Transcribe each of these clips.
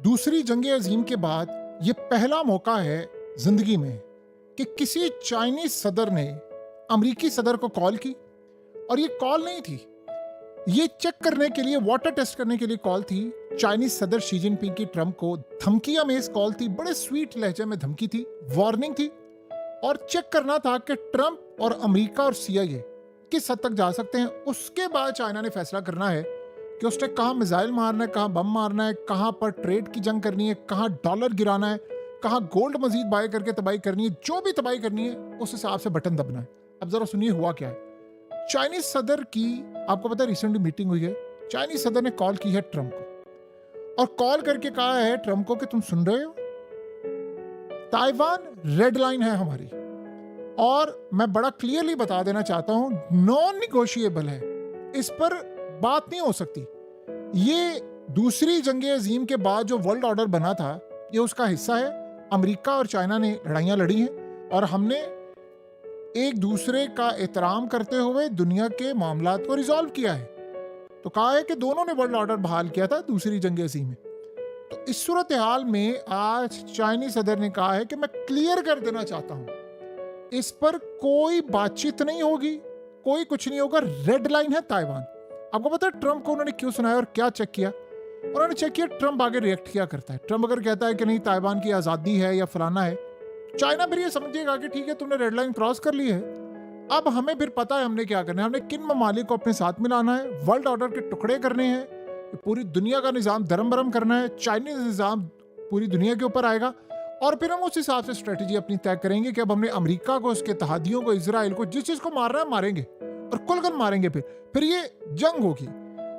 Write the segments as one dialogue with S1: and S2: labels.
S1: दूसरी जंग अजीम के बाद ये पहला मौका है जिंदगी में कि किसी चाइनीज सदर ने अमेरिकी सदर को कॉल की। और ये कॉल नहीं थी, ये चेक करने के लिए, वाटर टेस्ट करने के लिए कॉल थी। चाइनीज सदर शी जिनपिंग की ट्रंप को धमकियां में इस कॉल थी, बड़े स्वीट लहजे में धमकी थी, वार्निंग थी। और चेक करना था कि ट्रंप और अमेरिका और सीआईए किस हद तक जा सकते हैं। उसके बाद चाइना ने फैसला करना है कि उसने कहां मिसाइल मारना है, कहां बम मारना है, कहां पर ट्रेड की जंग करनी है, कहां डॉलर गिराना है, कहां गोल्ड मजीद बाय करके तबाही करनी है। जो भी तबाही करनी है उस हिसाब से बटन दबना है। अब जरा सुनिए हुआ क्या है। चाइनीज सदर की, आपको पता है रिसेंटली मीटिंग हुई है, चाइनीज सदर ने कॉल की है ट्रंप को और कॉल करके कहा है ट्रंप को कि तुम सुन रहे हो, ताइवान रेड लाइन है हमारी और मैं बड़ा क्लियरली बता देना चाहता हूं, नॉन निगोशिएबल है, इस पर बात नहीं हो सकती। ये दूसरी जंग अजीम के बाद जो वर्ल्ड ऑर्डर बना था ये उसका हिस्सा है। अमेरिका और चाइना ने लड़ाइयां लड़ी हैं और हमने एक दूसरे का एहतराम करते हुए दुनिया के मामलात को रिजॉल्व किया है। तो कहा है कि दोनों ने वर्ल्ड ऑर्डर बहाल किया था दूसरी जंग अजीम में। तो इस सूरत हाल में आज चाइनीज सदर ने कहा है कि मैं क्लियर कर देना चाहता हूं, इस पर कोई बातचीत नहीं होगी, कोई कुछ नहीं होगा, रेड लाइन है ताइवान। आपको पता है ट्रंप को उन्होंने क्यों सुनाया और क्या चेक किया? उन्होंने चेक किया ट्रंप आगे रिएक्ट क्या करता है। ट्रंप अगर कहता है कि नहीं ताइवान की आज़ादी है या फलाना है, चाइना फिर ये समझेगा कि ठीक है तुमने रेड लाइन क्रॉस कर ली है, अब हमें फिर पता है हमने क्या करना है, हमने किन ममालिक को अपने साथ मिलाना है, वर्ल्ड ऑर्डर के टुकड़े करने हैं, पूरी दुनिया का निज़ाम दरम बरम करना है, चाइनीज निज़ाम पूरी दुनिया के ऊपर आएगा। और फिर हम उस हिसाब से स्ट्रेटेजी अपनी तय करेंगे कि अब हमने अमेरिका को, उसके तहादियों को, इजराइल को, जिस चीज को मारना है मारेंगे और कुलगन मारेंगे। फिर ये जंग होगी।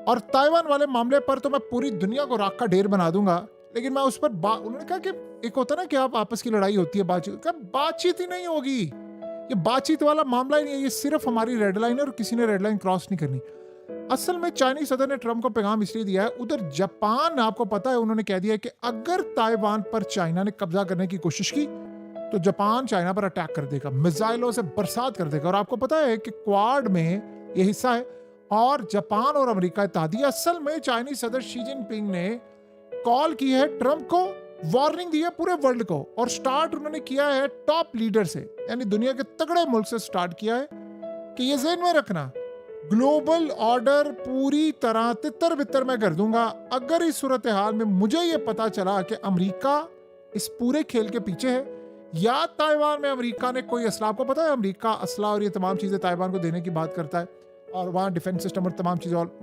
S1: और ताइवान वाले मामले पर तो मैं पूरी दुनिया को राख का ढेर बना दूंगा, लेकिन मैं उस पर उन्होंने कहा कि एक होता ना कि आप आपस की लड़ाई होती है, बातचीत ही नहीं होगी, ये बातचीत वाला मामला ही नहीं है, ये सिर्फ हमारी रेड लाइन है और किसी ने रेड लाइन क्रॉस नहीं करनी। असल में चाइनीज सदर ने ट्रंप को पैगाम इसलिए दिया है, उधर जापान, आपको पता है, उन्होंने कह दिया है कि अगर ताइवान पर चाइना ने कब्जा करने की कोशिश की तो जापान चाइना पर अटैक कर देगा, मिसाइलों से बरसात कर देगा। और आपको पता है कि क्वाड में ये हिस्सा है और जापान और अमेरिका इत्यादि। असल में चाइनीज सदर शी जिनपिंग ने कॉल की है ट्रंप को, वार्निंग दी है पूरे वर्ल्ड को, और स्टार्ट उन्होंने किया है टॉप लीडर से, यानी दुनिया के तगड़े मुल्क से स्टार्ट किया है कि ये ज़हन में रखना, ग्लोबल ऑर्डर पूरी तरह तितर बितर मैं कर दूंगा अगर इस सूरत हाल में मुझे ये पता चला कि अमेरिका इस पूरे खेल के पीछे है या ताइवान में अमेरिका ने कोई असला, आपको पता है अमेरिका असला और ये तमाम चीजें ताइवान को देने की बात करता है और वहां डिफेंस सिस्टम और तमाम चीजें और